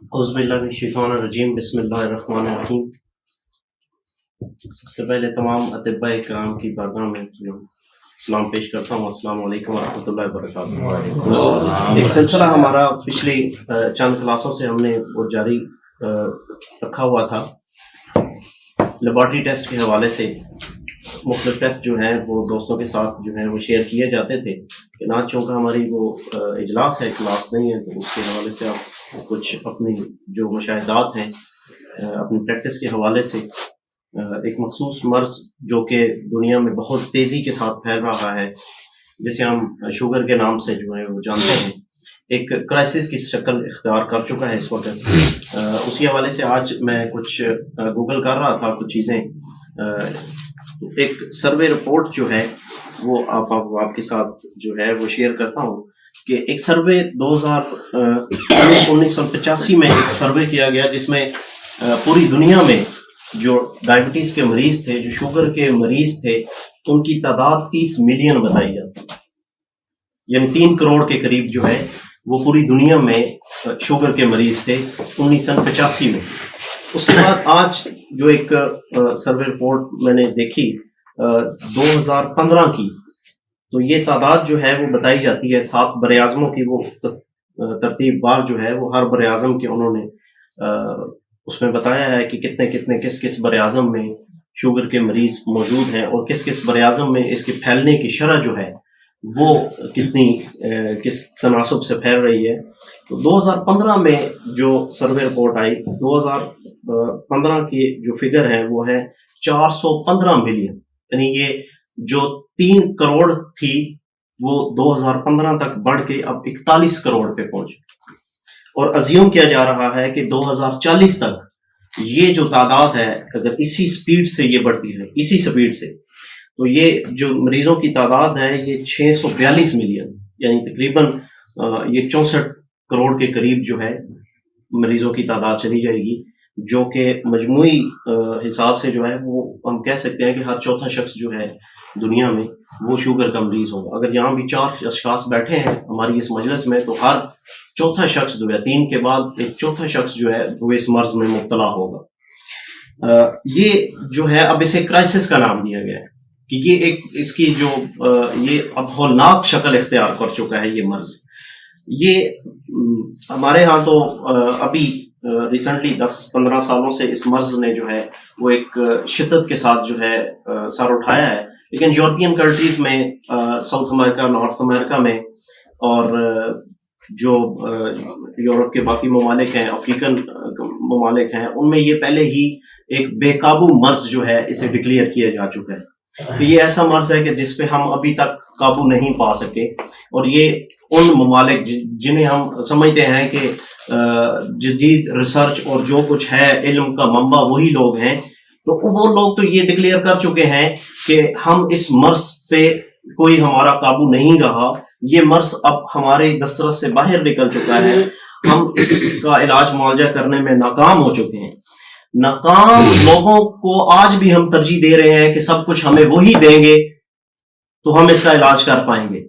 اعوذ باللہ من الشیطان الرجیم، بسم اللہ الرحمن الرحیم۔ سب سے پہلے تمام اطباء کرام کی بارگاہ میں سلام پیش کرتا ہوں۔ السلام علیکم ورحمۃ اللہ وبرکاتہ۔ ایک سلسلہ ہمارا پچھلی چند کلاسوں سے ہم نے وہ جاری رکھا ہوا تھا، لیبارٹری ٹیسٹ کے حوالے سے مختلف ٹیسٹ جو ہیں وہ دوستوں کے ساتھ جو ہیں وہ شیئر کیے جاتے تھے کہ نہ چونکہ ہماری وہ اجلاس ہے، کلاس نہیں ہے، تو اس کے حوالے سے آپ کچھ اپنی جو مشاہدات ہیں اپنی پریکٹس کے حوالے سے ایک مخصوص مرض جو کہ دنیا میں بہت تیزی کے ساتھ پھیل رہا ہے، جسے ہم شوگر کے نام سے جو ہے وہ جانتے ہیں، ایک کرائسس کی شکل اختیار کر چکا ہے اس وقت۔ اسی حوالے سے آج میں کچھ گوگل کر رہا تھا کچھ چیزیں، ایک سروے رپورٹ جو ہے وہ آپ کے ساتھ جو ہے وہ شیئر کرتا ہوں کہ ایک سروے 1985 میں ایک سروے کیا گیا جس میں پوری دنیا میں جو ڈائبٹیز کے مریض تھے، جو شوگر کے مریض تھے، ان کی تعداد 30 ملین بتائی جاتی، یعنی 3 کروڑ کے قریب جو ہے وہ پوری دنیا میں شوگر کے مریض تھے 1985 میں۔ اس کے بعد آج جو ایک سروے رپورٹ میں نے دیکھی 2015 کی، تو یہ تعداد جو ہے وہ بتائی جاتی ہے 7 براعظموں کی، وہ ترتیب بار جو ہے وہ ہر براعظم کے انہوں نے اس میں بتایا ہے کہ کتنے کس براعظم میں شوگر کے مریض موجود ہیں اور کس براعظم میں اس کے پھیلنے کی شرح جو ہے وہ کتنی کس تناسب سے پھیل رہی ہے۔ تو 2015 میں جو سروے رپورٹ آئی، 2015 کی جو فگر ہے وہ ہے 415 ملین، یعنی یہ جو 3 کروڑ تھی وہ 2015 تک بڑھ کے اب 41 کروڑ پہ پہنچی، اور ازیوم کیا جا رہا ہے کہ 2040 تک یہ جو تعداد ہے اگر اسی سپیڈ سے یہ بڑھتی ہے، اسی سپیڈ سے، تو یہ جو مریضوں کی تعداد ہے یہ 642 ملین، یعنی تقریباً یہ 64 کروڑ کے قریب جو ہے مریضوں کی تعداد چلی جائے گی، جو کہ مجموعی حساب سے جو ہے وہ ہم کہہ سکتے ہیں کہ ہر چوتھا شخص جو ہے دنیا میں وہ شوگر کا مریض ہوگا۔ اگر یہاں بھی 4 اشخاص بیٹھے ہیں ہماری اس مجلس میں، تو ہر چوتھا شخص جو ہے 3 کے بعد ایک چوتھا شخص جو ہے وہ اس مرض میں مبتلا ہوگا۔ یہ جو ہے اب اسے کرائسس کا نام دیا گیا ہے کہ یہ ایک اس کی جو یہ اب ہولناک شکل اختیار کر چکا ہے یہ مرض۔ یہ ہمارے ہاں تو ابھی ریسنٹلی 10-15 سالوں سے اس مرض نے جو ہے وہ ایک شدت کے ساتھ جو ہے سر اٹھایا ہے، لیکن یورپین کنٹریز میں، ساؤتھ امریکہ، نارتھ امریکہ میں، اور جو یورپ کے باقی ممالک ہیں، افریقن ممالک ہیں، ان میں یہ پہلے ہی ایک بے قابو مرض جو ہے اسے ڈکلیئر کیا جا چکا ہے کہ یہ ایسا مرض ہے کہ جس پہ ہم ابھی تک قابو نہیں پا سکے، اور یہ ان ممالک جنہیں ہم سمجھتے ہیں کہ جدید ریسرچ اور جو کچھ ہے علم کا منبع وہی لوگ ہیں، تو وہ لوگ تو یہ ڈکلیئر کر چکے ہیں کہ ہم اس مرض پہ کوئی ہمارا قابو نہیں رہا، یہ مرض اب ہمارے دسترس سے باہر نکل چکا ہے، ہم اس کا علاج معالجہ کرنے میں ناکام ہو چکے ہیں۔ ناکام لوگوں کو آج بھی ہم ترجیح دے رہے ہیں کہ سب کچھ ہمیں وہی دیں گے تو ہم اس کا علاج کر پائیں گے،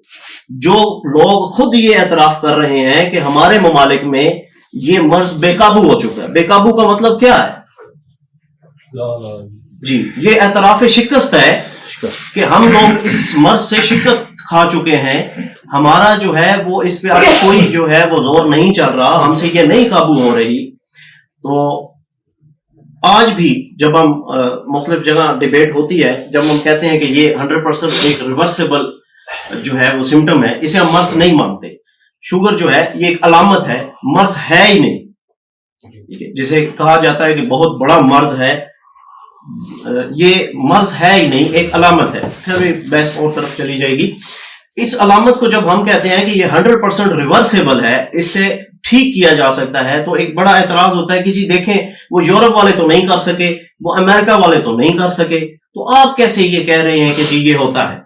جو لوگ خود یہ اعتراف کر رہے ہیں کہ ہمارے ممالک میں یہ مرض بے قابو ہو چکا ہے۔ بے قابو کا مطلب کیا ہے؟ جی، یہ اعتراف شکست ہے کہ ہم لوگ اس مرض سے شکست کھا چکے ہیں، ہمارا جو ہے وہ اس پہ کوئی جو ہے وہ زور نہیں چل رہا، ہم سے یہ نہیں قابو ہو رہی۔ تو آج بھی جب ہم مختلف جگہ ڈیبیٹ ہوتی ہے، جب ہم کہتے ہیں کہ یہ 100% ایک ریورسیبل جو ہے وہ سمٹم ہے، اسے ہم مرض نہیں مانتے۔ شوگر جو ہے یہ ایک علامت ہے، مرض ہے ہی نہیں، جسے کہا جاتا ہے کہ بہت بڑا مرض ہے، یہ مرض ہے ہی نہیں، ایک علامت ہے۔ پھر بحث اور طرف چلی جائے گی۔ اس علامت کو جب ہم کہتے ہیں کہ یہ 100% ریورسیبل ہے، اس سے ٹھیک کیا جا سکتا ہے، تو ایک بڑا اعتراض ہوتا ہے کہ جی دیکھیں وہ یورپ والے تو نہیں کر سکے، وہ امریکہ والے تو نہیں کر سکے، تو آپ کیسے یہ کہہ رہے ہیں کہ جی یہ ہوتا ہے؟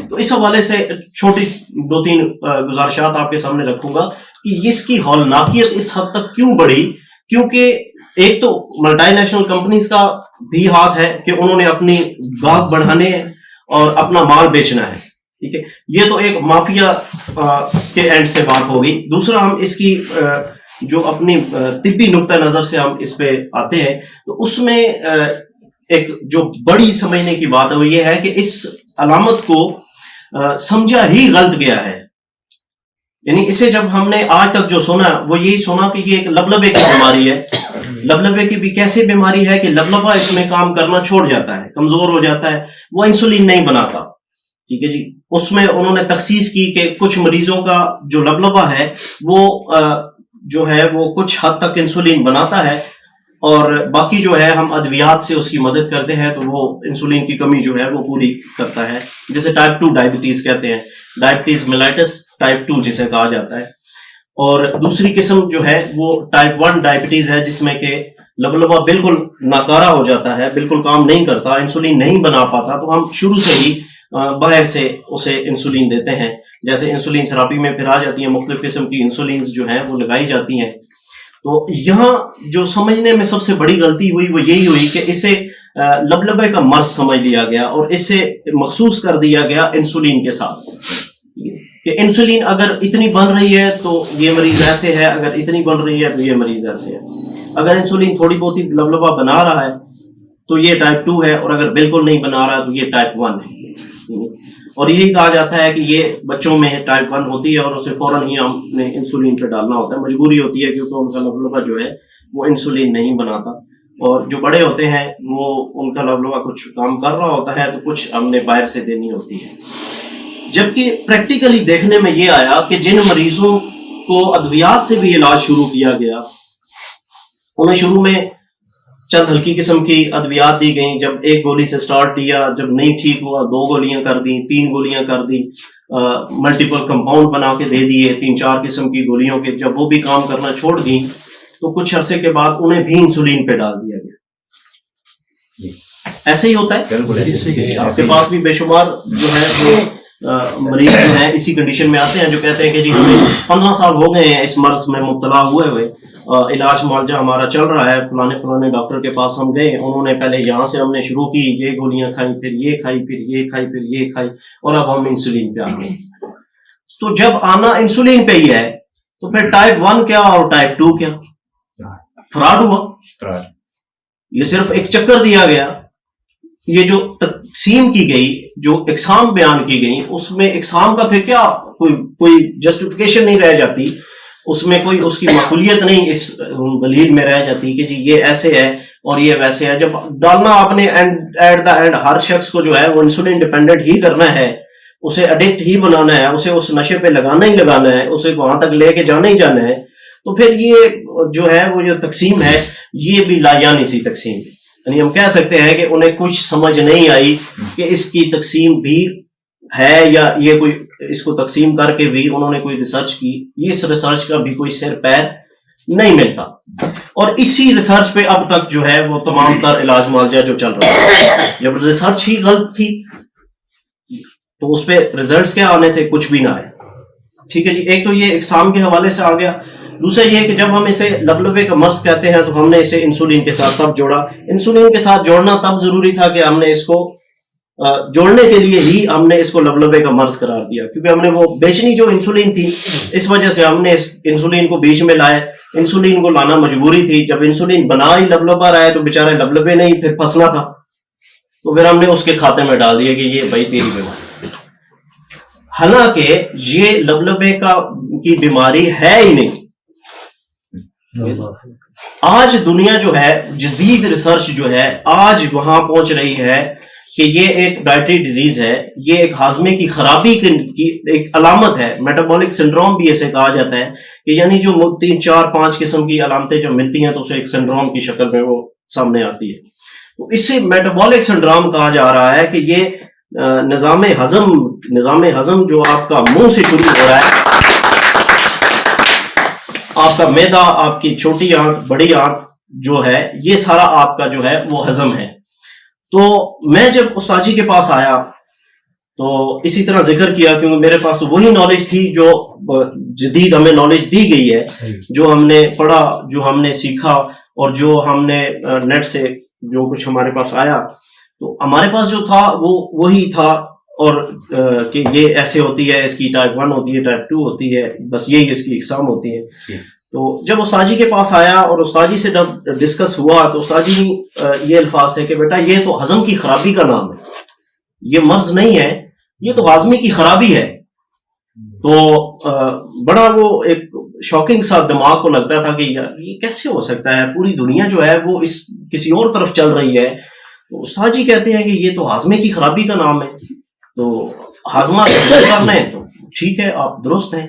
تو اس حوالے سے چھوٹی 2-3 گزارشات آپ کے سامنے رکھوں گا کہ اس کی ہولناکیت اس حد تک کیوں بڑھی، کیونکہ ایک تو ملٹی نیشنل کمپنیز کا بھی ہاتھ ہے کہ انہوں نے اپنی گاہک بڑھانے اور اپنا مال بیچنا ہے، ٹھیک ہے، یہ تو ایک مافیا کے اینڈ سے بات ہوگی۔ دوسرا ہم اس کی جو اپنی طبی نقطہ نظر سے ہم اس پہ آتے ہیں تو اس میں ایک جو بڑی سمجھنے کی بات ہے وہ یہ ہے کہ اس علامت کو سمجھا ہی غلط گیا ہے. یعنی اسے جب ہم نے آج تک جو سنا وہ یہی سنا کہ یہ ایک لبلبے کی بیماری ہے. لبلبے کی بھی کیسے بیماری ہے کہ لبلبا اس میں کام کرنا چھوڑ جاتا ہے, کمزور ہو جاتا ہے, وہ انسولین نہیں بناتا. ٹھیک ہے جی. اس میں انہوں نے تخصیص کی کہ کچھ مریضوں کا جو لبلبا ہے وہ جو ہے وہ کچھ حد تک انسولین بناتا ہے اور باقی جو ہے ہم ادویات سے اس کی مدد کرتے ہیں تو وہ انسولین کی کمی جو ہے وہ پوری کرتا ہے. جسے ٹائپ 2 ڈائبٹیز کہتے ہیں, ڈائبٹیز میلائٹس ٹائپ 2 جسے کہا جاتا ہے. اور دوسری قسم جو ہے وہ ٹائپ 1 ڈائبٹیز ہے جس میں کہ لبلبا بالکل ناکارہ ہو جاتا ہے, بالکل کام نہیں کرتا, انسولین نہیں بنا پاتا, تو ہم شروع سے ہی باہر سے اسے انسولین دیتے ہیں. جیسے انسولین تھراپی میں پھر آ جاتی ہیں مختلف قسم کی انسولینز جو ہیں وہ لگائی جاتی ہیں. تو یہاں جو سمجھنے میں سب سے بڑی غلطی ہوئی وہ یہی ہوئی کہ اسے لبلبے کا مرض سمجھ لیا گیا اور اسے مخصوص کر دیا گیا انسولین کے ساتھ کہ انسولین اگر اتنی بن رہی ہے تو یہ مریض ایسے ہے, اگر اتنی بن رہی ہے تو یہ مریض ایسے ہے. اگر انسولین تھوڑی بہت ہی لبلبا بنا رہا ہے تو یہ ٹائپ 2 ہے, اور اگر بالکل نہیں بنا رہا ہے تو یہ ٹائپ 1 ہے. اور یہی کہا جاتا ہے کہ یہ بچوں میں ٹائپ 1 ہوتی ہے اور اسے فوراً ہی ہم نے انسولین پہ ڈالنا ہوتا ہے, مجبوری ہوتی ہے کیونکہ ان کا لبلبا جو ہے وہ انسولین نہیں بناتا. اور جو بڑے ہوتے ہیں وہ ان کا لبلبا کچھ کام کر رہا ہوتا ہے تو کچھ ہم نے باہر سے دینی ہوتی ہے. جبکہ پریکٹیکلی دیکھنے میں یہ آیا کہ جن مریضوں کو ادویات سے بھی علاج شروع کیا گیا انہیں شروع میں چند ہلکی قسم کی ادویات دی گئیں. جب ایک گولی سے سٹارٹ دیا, جب نہیں ٹھیک ہوا 2 گولیاں کر دیں, 3 گولیاں کر دیں, ملٹیپل کمپاؤنڈ بنا کے دے دیے 3-4 قسم کی گولیوں کے. جب وہ بھی کام کرنا چھوڑ دیں تو کچھ عرصے کے بعد انہیں بھی انسولین پہ ڈال دیا گیا. ایسے ہی ہوتا ہے, آپ کے پاس بھی بے شمار جو ہے وہ مریض جو ہیں اسی کنڈیشن میں آتے ہیں جو کہتے ہیں کہ جی ہمیں 15 سال ہو گئے ہیں اس مرض میں مبتلا ہوئے, علاج معالجہ ہمارا چل رہا ہے, فلانے ڈاکٹر کے پاس ہم گئے, انہوں نے پہلے یہاں سے ہم نے شروع کی, یہ گولیاں کھائیں, پھر یہ کھائی, پھر یہ کھائی, پھر یہ کھائی, اور اب ہم انسولین پہ آ گئے. تو جب آنا انسولین پہ ہی ہے تو پھر ٹائپ 1 کیا اور ٹائپ 2 کیا؟ فراڈ ہوا. یہ صرف ایک چکر دیا گیا. یہ جو تقسیم کی گئی, جو اقسام بیان کی گئی, اس میں اقسام کا پھر کیا کوئی جسٹیفیکیشن نہیں رہ جاتی, اس میں کوئی اس کی معقولیت نہیں اس دلیل میں رہ جاتی کہ جی یہ ایسے ہے اور یہ ویسے ہے. جب ڈالنا آپ نے ایٹ دا اینڈ ہر شخص کو جو ہے وہ انسولین ڈیپینڈنٹ ہی کرنا ہے, اسے ایڈکٹ ہی بنانا ہے, اسے اس نشے پہ لگانا ہی لگانا ہے, اسے وہاں تک لے کے جانا ہی جانا ہے, تو پھر یہ جو ہے وہ جو تقسیم ہے یہ بھی لایانی سی تقسیم ہے. یعنی ہم کہہ سکتے ہیں کہ انہیں کچھ سمجھ نہیں آئی کہ اس کی تقسیم بھی ہے یا یہ کوئی اس کو تقسیم کر کے بھی انہوں نے کوئی ریسرچ کی, اس ریسرچ کا بھی کوئی سر پیر نہیں ملتا. اور اسی ریسرچ پہ اب تک جو ہے وہ تمام تر علاج معالجہ جو چل رہا ہے. جب ریسرچ ہی غلط تھی تو اس پہ ریزلٹس کیا آنے تھے؟ کچھ بھی نہ آئے. ٹھیک ہے جی. ایک تو یہ اقسام کے حوالے سے آ گیا. دوسرا یہ کہ جب ہم اسے لبلبے کا مرض کہتے ہیں تو ہم نے اسے انسولین کے ساتھ تب جوڑا. انسولین کے ساتھ جوڑنا تب ضروری تھا کہ ہم نے اس کو جوڑنے کے لیے ہی ہم نے اس کو لبلبے کا مرض قرار دیا, کیونکہ ہم نے وہ بیچنی جو انسولین تھی اس وجہ سے ہم نے انسولین کو بیچ میں لائے. انسولین کو لانا مجبوری تھی. جب انسولین بنا ہی لبلبا رہا ہے تو بیچارے لبلبے نہیں پھر پھنسنا تھا, تو پھر ہم نے اس کے کھاتے میں ڈال دیا کہ یہ بھائی تیری بیماری. حالانکہ یہ لبلبے کی بیماری ہے ہی نہیں. آج دنیا جو ہے جدید ریسرچ جو ہے آج وہاں پہنچ رہی ہے کہ یہ ایک ڈائٹری ڈیزیز ہے, یہ ایک ہاضمے کی خرابی کی ایک علامت ہے. میٹابولک سنڈروم بھی اسے کہا جاتا ہے کہ یعنی جو 3-4-5 قسم کی علامتیں جب ملتی ہیں تو اسے ایک سنڈروم کی شکل میں وہ سامنے آتی ہے. تو اس سے میٹابولک سنڈروم کہا جا رہا ہے کہ یہ نظام ہضم جو آپ کا منہ سے شروع ہو رہا ہے, آپ کا معدہ, آپ کی چھوٹی آنت, بڑی آنت جو ہے, یہ سارا آپ کا جو ہے وہ ہضم ہے. تو میں جب استاد جی کے پاس آیا تو اسی طرح ذکر کیا کیونکہ میرے پاس تو وہی نالج تھی جو جدید ہمیں نالج دی گئی ہے, جو ہم نے پڑھا, جو ہم نے سیکھا, اور جو ہم نے نیٹ سے جو کچھ ہمارے پاس آیا, تو ہمارے پاس جو تھا وہ وہی تھا. اور کہ یہ ایسے ہوتی ہے, اس کی ٹائپ 1 ہوتی ہے, ٹائپ 2 ہوتی ہے, بس یہی اس کی اقسام ہوتی ہے. تو جب استاد جی کے پاس آیا اور استاد جی سے جب ڈسکس ہوا تو استاد جی یہ الفاظ ہے کہ بیٹا یہ تو ہضم کی خرابی کا نام ہے، یہ مرض نہیں ہے، یہ تو ہاضمے کی خرابی ہے. تو بڑا وہ ایک شاکنگ سا دماغ کو لگتا تھا کہ یار یہ کیسے ہو سکتا ہے، پوری دنیا جو ہے وہ اس کسی اور طرف چل رہی ہے. تو استاد جی کہتے ہیں کہ یہ تو ہاضمے کی خرابی کا نام ہے، تو ہاضمہ کرنا ہے تو ٹھیک ہے آپ درست ہیں.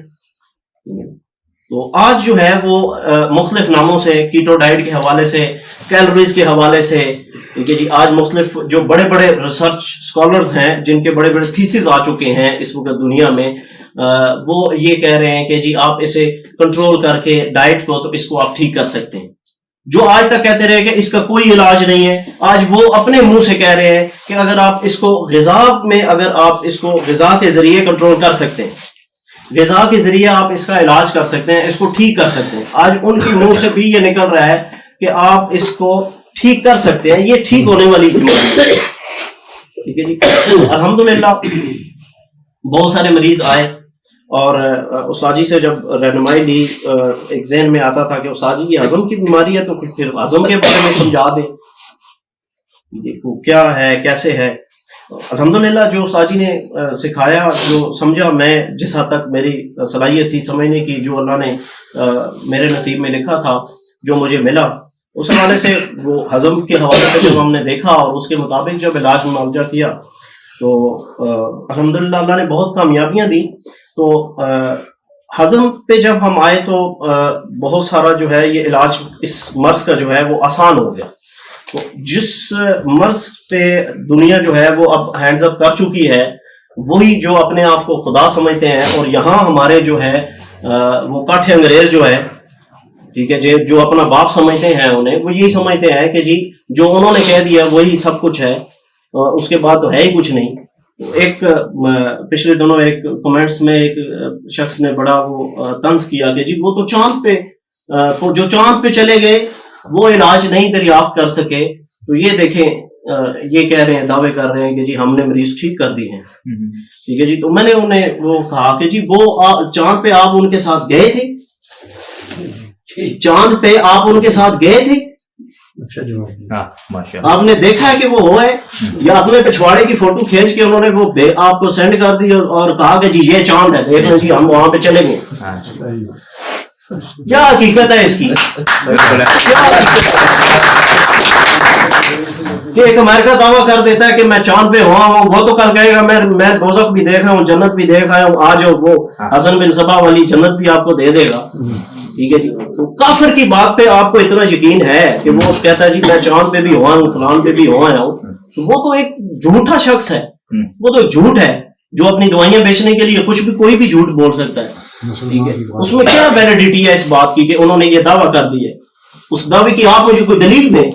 تو آج جو ہے وہ مختلف ناموں سے، کیٹو ڈائٹ کے حوالے سے، کیلوریز کے حوالے سے، ٹھیک ہے جی، آج مختلف جو بڑے بڑے ریسرچ اسکالرز ہیں جن کے بڑے بڑے تھیسز آ چکے ہیں اس وقت دنیا میں، وہ یہ کہہ رہے ہیں کہ جی آپ اسے کنٹرول کر کے ڈائٹ کو تو اس کو آپ ٹھیک کر سکتے ہیں. جو آج تک کہتے رہے کہ اس کا کوئی علاج نہیں ہے، آج وہ اپنے منہ سے کہہ رہے ہیں کہ اگر آپ اس کو غذا میں، اگر آپ اس کو غذا کے ذریعے کنٹرول کر سکتے ہیں، غذا کے ذریعے آپ اس کا علاج کر سکتے ہیں، اس کو ٹھیک کر سکتے ہیں. آج ان کے منہ سے بھی یہ نکل رہا ہے کہ آپ اس کو ٹھیک کر سکتے ہیں، یہ ٹھیک ہونے والی بیماری ہے. ٹھیک ہے جی، الحمدللہ بہت سارے مریض آئے اور استاد جی سے جب رہنمائی لی، ایک ذہن میں آتا تھا کہ استاد جی یہ ہضم کی بیماری ہے تو پھر ہضم کے بارے میں سمجھا دیں، دیکھو کیا ہے کیسے ہے. الحمدللہ جو استاد جی نے سکھایا، جو سمجھا، میں جس حد تک میری صلاحیت تھی سمجھنے کی، جو اللہ نے میرے نصیب میں لکھا تھا، جو مجھے ملا، اس حوالے سے وہ ہضم کے حوالے سے جب ہم نے دیکھا اور اس کے مطابق جب علاج معالجہ کیا تو الحمدللہ اللہ نے بہت کامیابیاں دی. تو ہضم پہ جب ہم آئے تو بہت سارا جو ہے یہ علاج اس مرض کا جو ہے وہ آسان ہو گیا. تو جس مرض پہ دنیا جو ہے وہ اب ہینڈز اپ کر چکی ہے، وہی جو اپنے آپ کو خدا سمجھتے ہیں، اور یہاں ہمارے جو ہے وہ کاٹھے انگریز جو ہے، ٹھیک ہے جی، جو اپنا باپ سمجھتے ہیں انہیں، وہ یہی سمجھتے ہیں کہ جی جو انہوں نے کہہ دیا وہی سب کچھ ہے، اس کے بعد تو ہے ہی کچھ نہیں. ایک پچھلے دنوں ایک کمنٹس میں ایک شخص نے بڑا وہ طنز کیا کہ جی وہ تو چاند پہ، جو چاند پہ چلے گئے وہ علاج نہیں دریافت کر سکے. تو یہ دیکھیں یہ کہہ رہے ہیں، دعوے کر رہے ہیں کہ جی ہم نے مریض ٹھیک کر دی ہیں. ٹھیک ہے جی، تو میں نے انہیں وہ کہا کہ جی وہ چاند پہ آپ ان کے ساتھ گئے تھے، چاند پہ آپ ان کے ساتھ گئے تھے، آپ نے دیکھا ہے کہ وہ ہوئے، یا اپنے پچھواڑے کی فوٹو کھینچ کے انہوں نے وہ آپ کو سینڈ کر دی اور کہا کہ جی یہ چاند ہے، دیکھ لیں جی ہم وہاں پہ چلیں گے. کیا حقیقت ہے اس کی؟ کہ ایک امریکہ دعویٰ کر دیتا ہے کہ میں چاند پہ ہوا ہوں، وہ تو کل کہے گا میں دوزخ بھی دیکھا ہوں، جنت بھی دیکھا ہوں، آج وہ حسن بن صبا والی جنت بھی آپ کو دے دے گا. ٹھیک ہے جی، تو کافر کی بات پہ آپ کو اتنا یقین ہے کہ وہ کہتا ہے جی میں چاند پہ بھی ہوا ہوں، فلان پہ بھی ہوا ہوں، تو وہ تو ایک جھوٹا شخص ہے، وہ تو جھوٹ ہے جو اپنی دوائیاں بیچنے کے لیے کچھ بھی کوئی بھی جھوٹ بول سکتا ہے. ٹھیک ہے، اس میں کیا ویلیڈیٹی ہے اس بات کی کہ انہوں نے یہ دعویٰ کر دی ہے؟ اس دعوے کی آپ مجھے کوئی دلیل دیں.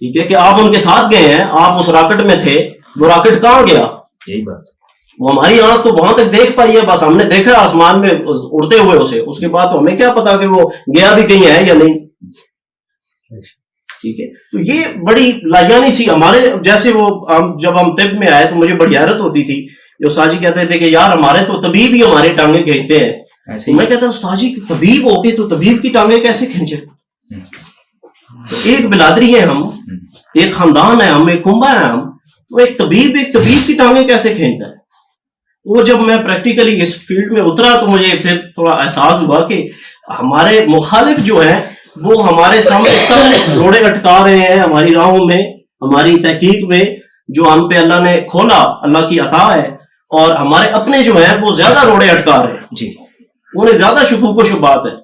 ٹھیک ہے کہ آپ ان کے ساتھ گئے ہیں، آپ اس راکٹ میں تھے، وہ راکٹ کہاں گیا؟ یہی بات، وہ ہماری آنکھ تو وہاں تک دیکھ پائی ہے، بس ہم نے دیکھا آسمان میں اڑتے ہوئے اسے، اس کے بعد تو ہمیں کیا پتا کہ وہ گیا بھی کہیں ہے یا نہیں. ٹھیک ہے، تو یہ بڑی لایانی سی ہمارے جیسے وہ جب ہم طب میں آئے تو مجھے بڑی حیرت ہوتی تھی. جو استاد جی کہتے تھے کہ یار ہمارے تو طبیب ہی ہماری ٹانگیں کھینچتے ہیں. میں کہتا ہوں استاد جی طبیب ہو کے تو طبیب کی ٹانگیں کیسے کھینچے؟ ایک بلادری ہے ہم، ایک خاندان ہے ہم، ایک کنبہ ہے ہم، تو ایک طبیب کی ٹانگیں کیسے کھینچتا ہے؟ وہ جب میں پریکٹیکلی اس فیلڈ میں اترا تو مجھے پھر تھوڑا احساس ہوا کہ ہمارے مخالف جو ہیں وہ ہمارے سامنے روڑے اٹکا رہے ہیں ہماری راہوں میں، ہماری تحقیق میں، جو ہم پہ اللہ نے کھولا، اللہ کی عطا ہے، اور ہمارے اپنے جو ہیں وہ زیادہ روڑے اٹکا رہے ہیں. جی انہیں زیادہ شکوک و شبہات ہے.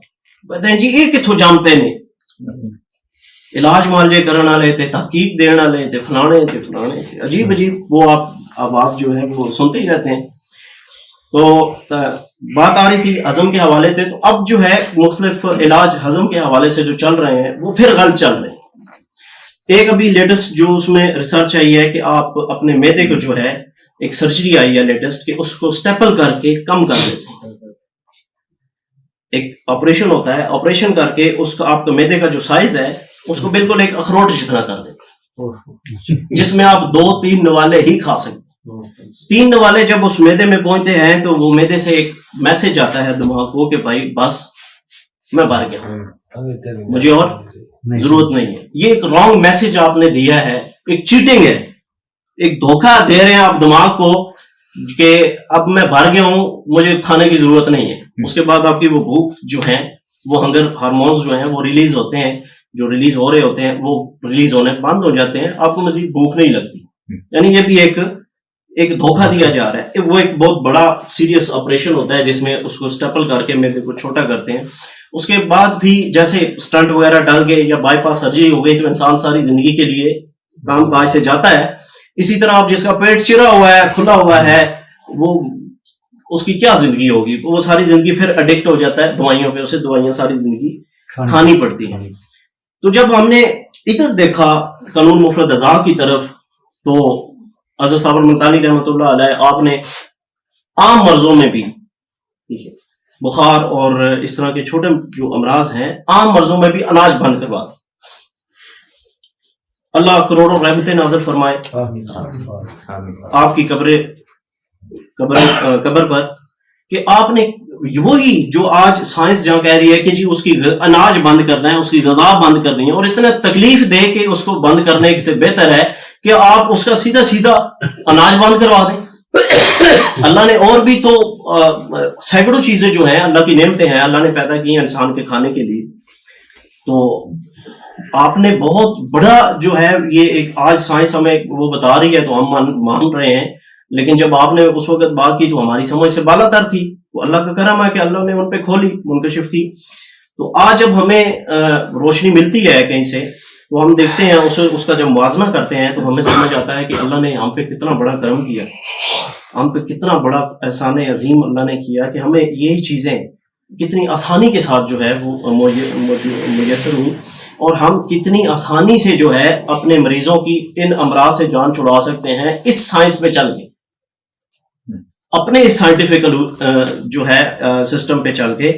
کہتے ہیں جی یہ کتھوں جان پینے، علاج معالجے کرنے والے تھے، تحقیق دینے والے تھے، فلانے تھے، عجیب وہ آپ جو ہے وہ سنتے ہی رہتے ہیں. تو بات آ رہی تھی ہضم کے حوالے سے. تو اب جو ہے مختلف علاج ہضم کے حوالے سے جو چل رہے ہیں وہ پھر غلط چل رہے ہیں. ایک ابھی لیٹسٹ جو اس میں ریسرچ آئی ہے کہ آپ اپنے معدے کو جو ہے ایک سرجری آئی ہے لیٹسٹ کہ اس کو سٹیپل کر کے کم کر دیتے ہیں. ایک آپریشن ہوتا ہے، آپریشن کر کے اس کا آپ کا معدے کا جو سائز ہے اس کو بالکل ایک اخروٹ جتنا کر دیتے ہیں، جس میں آپ 2-3 نوالے ہی کھا سکتے. 3 نوالے جب اس معدے میں پہنچتے ہیں تو وہ معدے سے ایک میسج آتا ہے دماغ کو کہ بھائی بس میں بھر گیا ہوں، مجھے اور ضرورت نہیں ہے. یہ ایک رانگ میسج آپ نے دیا ہے، ایک چیٹنگ ہے، ایک دھوکہ دے رہے ہیں آپ دماغ کو کہ اب میں بھر گیا ہوں، مجھے کھانے کی ضرورت نہیں ہے. اس کے بعد آپ کی وہ بھوک جو ہے، وہ ہنگر ہارمونز جو ہیں وہ ریلیز ہوتے ہیں، جو ریلیز ہو رہے ہوتے ہیں وہ ریلیز ہونے بند ہو جاتے ہیں، آپ کو مزید بھوک نہیں لگتی. یعنی یہ بھی ایک دھوکہ دیا جا رہا ہے. وہ ایک بہت بڑا سیریس آپریشن ہوتا ہے جس میں اس کو اسٹیپل کر کے میدے کو چھوٹا کرتے ہیں. اس کے بعد بھی جیسے اسٹنٹ وغیرہ ڈل گئے یا بائی پاس سرجری ہو گئی تو انسان ساری زندگی کے لیے کام کاج سے جاتا ہے. اسی طرح آپ جس کا پیٹ چرا ہوا ہے، کھلا ہوا ہے، وہ اس کی کیا زندگی ہوگی؟ وہ ساری زندگی پھر اڈکٹ ہو جاتا ہے دوائیوں پہ، اسے دوائیاں ساری زندگی کھانی پڑتی ہیں. تو جب ہم نے ادھر دیکھا قانون مفرد اعضاء کی طرف، تو حضرت صاحب الملتانی رحمۃ اللہ علیہ آپ نے عام مرضوں میں بھی، بخار اور اس طرح کے چھوٹے جو امراض ہیں، عام مرضوں میں بھی اناج بند کروا دیا. اللہ کروڑوں رحمتیں نازل فرمائے آپ کی قبر پر، کہ آپ نے وہی جو آج سائنس جہاں کہہ رہی ہے کہ جی اس کی اناج بند کرنا ہے، اس کی غذا بند کرنی ہے، اور اتنا تکلیف دے کے اس کو بند کرنے سے بہتر ہے کہ آپ اس کا سیدھا سیدھا اناج بند کروا دیں. اللہ نے اور بھی تو سینکڑوں چیزیں جو ہیں، اللہ کی نعمتیں ہیں، اللہ نے پیدا کی ہیں انسان کے کھانے کے لیے. تو آپ نے بہت بڑا جو ہے یہ ایک آج سائنس ہمیں وہ بتا رہی ہے تو ہم مان رہے ہیں، لیکن جب آپ نے اس وقت بات کی تو ہماری سمجھ سے بالا تر تھی. تو اللہ کا کرم ہے کہ اللہ نے ان پہ کھولی، منکشف کی. تو آج جب ہمیں روشنی ملتی ہے کہیں سے تو ہم دیکھتے ہیں اس کا جب موازنہ کرتے ہیں تو ہمیں سمجھ آتا ہے کہ اللہ نے ہم پہ کتنا بڑا کرم کیا، ہم پہ کتنا بڑا احسان عظیم اللہ نے کیا کہ ہمیں یہی چیزیں کتنی آسانی کے ساتھ جو ہے وہ میسر ہوئی، اور ہم کتنی آسانی سے جو ہے اپنے مریضوں کی ان امراض سے جان چھڑا سکتے ہیں اس سائنس میں چل کے، اپنے اس سائنٹیفک جو ہے سسٹم پہ چل کے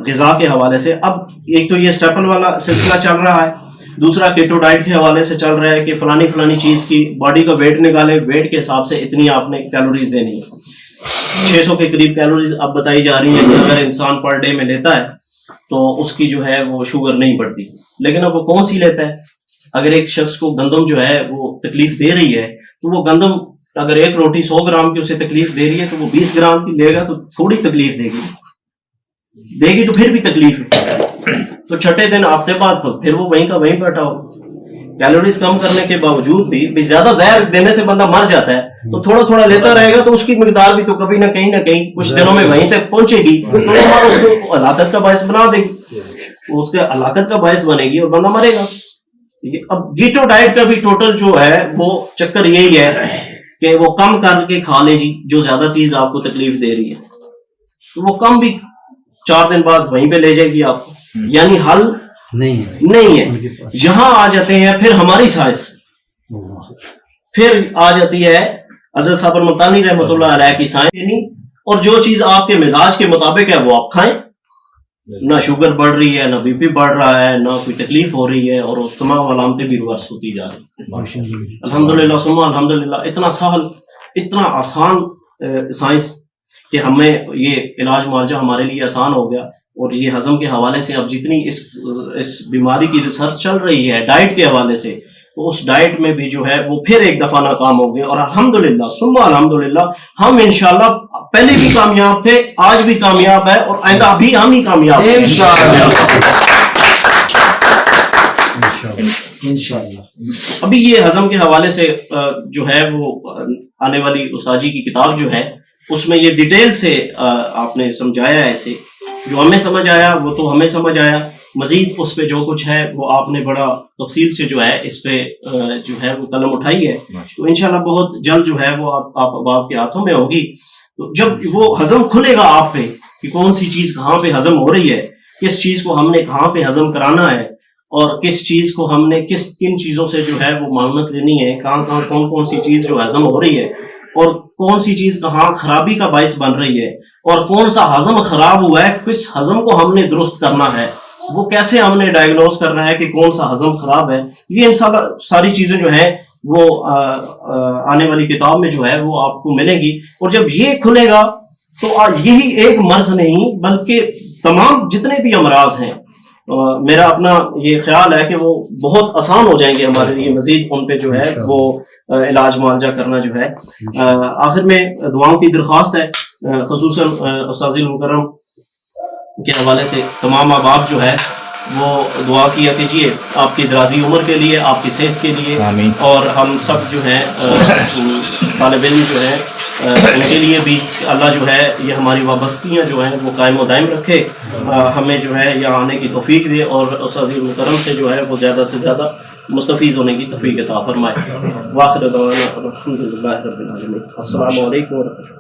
غذا کے حوالے سے. اب ایک تو یہ اسٹیپل والا سلسلہ چل رہا ہے، دوسرا کیٹو ڈائٹ کے حوالے سے چل رہا ہے کہ فلانی چیز کی باڈی کا ویٹ نکالے، ویٹ کے حساب سے اتنی آپ نے کیلوریز دینی ہے. 600 کے قریب کیلوریز اب بتائی جا رہی ہیں کہ اگر انسان پر ڈے میں لیتا ہے تو اس کی جو ہے وہ شوگر نہیں بڑھتی. لیکن اب وہ کون سی لیتا ہے؟ اگر ایک شخص کو گندم جو ہے وہ تکلیف دے رہی ہے تو وہ گندم اگر ایک روٹی 100 گرام کی اسے تکلیف دے رہی ہے تو وہ 20 گرام کی لے گا تو تھوڑی تکلیف دے گی تو پھر بھی تکلیف ہے. تو چھٹے دن ہفتے بعد پھر وہ وہیں کا وہیں بیٹھا ہو. کیلوریز کم کرنے کے باوجود بھی زیادہ زہر دینے سے بندہ مر جاتا ہے، تو تھوڑا تھوڑا لیتا رہے گا تو اس کی مقدار بھی تو کبھی نہ کہیں کچھ دنوں میں وہیں سے پہنچے گی، تو اس کو ہلاکت کا باعث بنا دے گی، اس کے ہلاکت کا باعث بنے گی اور بندہ مرے گا. ٹھیک ہے. اب کیٹو ڈائٹ کا بھی ٹوٹل جو ہے وہ چکر یہی ہے کہ وہ کم کر کے کھا لے جی، جو زیادہ چیز آپ کو تکلیف دے رہی ہے تو وہ کم بھی 4 دن بعد وہیں پہ لے جائے گی آپ کو. یعنی حل نہیں ہے. یہاں آ جاتے ہیں پھر ہماری سائنس، پھر آ جاتی ہے حضرت صاحب الملتانی رحمۃ اللہ علیہ کی سائنس، اور جو چیز آپ کے مزاج کے مطابق ہے وہ آپ کھائیں. نہ شوگر بڑھ رہی ہے، نہ بی پی بڑھ رہا ہے، نہ کوئی تکلیف ہو رہی ہے، اور تمام علامتیں بھی ریورس ہوتی جا رہی ہیں. الحمدللہ ثم الحمدللہ. اتنا سہل، اتنا آسان سائنس کہ ہمیں یہ علاج معالجہ ہمارے لیے آسان ہو گیا. اور یہ ہضم کے حوالے سے اب جتنی اس بیماری کی ریسرچ چل رہی ہے ڈائٹ کے حوالے سے، تو اس ڈائٹ میں بھی جو ہے وہ پھر ایک دفعہ ناکام ہو گئے. اور الحمدللہ ثم الحمدللہ ہم انشاءاللہ پہلے بھی کامیاب تھے، آج بھی کامیاب ہے، اور آئندہ بھی ہم ہی کامیاب ہیں انشاءاللہ. ابھی یہ ہضم کے حوالے سے جو ہے وہ آنے والی استاد جی کی کتاب جو ہے اس میں یہ ڈیٹیل سے آپ نے سمجھایا ہے. ایسے جو ہمیں سمجھ آیا وہ تو ہمیں سمجھ آیا، مزید اس پہ جو کچھ ہے وہ آپ نے بڑا تفصیل سے جو ہے اس پہ جو ہے وہ قلم اٹھائی ہے. تو انشاءاللہ بہت جلد جو ہے وہ آپ کے ہاتھوں میں ہوگی. تو جب وہ ہضم کھلے گا آپ پہ کہ کون سی چیز کہاں پہ ہضم ہو رہی ہے، کس چیز کو ہم نے کہاں پہ ہضم کرانا ہے، اور کس چیز کو ہم نے کن چیزوں سے جو ہے وہ معلومات لینی ہے، کہاں کون سی چیز جو ہضم ہو رہی ہے، اور کون سی چیز کہاں خرابی کا باعث بن رہی ہے، اور کون سا ہضم خراب ہوا ہے، کس ہضم کو ہم نے درست کرنا ہے، وہ کیسے ہم نے ڈائگنوز کرنا ہے کہ کون سا ہضم خراب ہے. یہ انشاءاللہ ساری چیزیں جو ہیں وہ آنے والی کتاب میں جو ہے وہ آپ کو ملے گی. اور جب یہ کھلے گا تو یہی ایک مرض نہیں بلکہ تمام جتنے بھی امراض ہیں میرا اپنا یہ خیال ہے کہ وہ بہت آسان ہو جائیں گے ہمارے لیے، مزید ان پہ جو ہے وہ علاج معالجہ کرنا جو ہے۔ آخر میں دعاؤں کی درخواست ہے، خصوصاً استاذ المکرم کے حوالے سے تمام احباب جو ہے وہ دعا کیا کیجیے آپ کی درازی عمر کے لیے، آپ کی صحت کے لیے، اور ہم سب جو ہیں طالب علم جو ہیں ان کے لیے بھی اللہ جو ہے یہ ہماری وابستگیاں جو ہیں وہ قائم و دائم رکھے، ہمیں جو ہے یہاں آنے کی توفیق دے، اور استاذ المکرم سے جو ہے وہ زیادہ سے زیادہ مستفیض ہونے کی توفیق عطا فرمائے۔ واخر دعوانا الحمدللہ رب العالمین۔ السلام علیکم ورحمۃ اللہ۔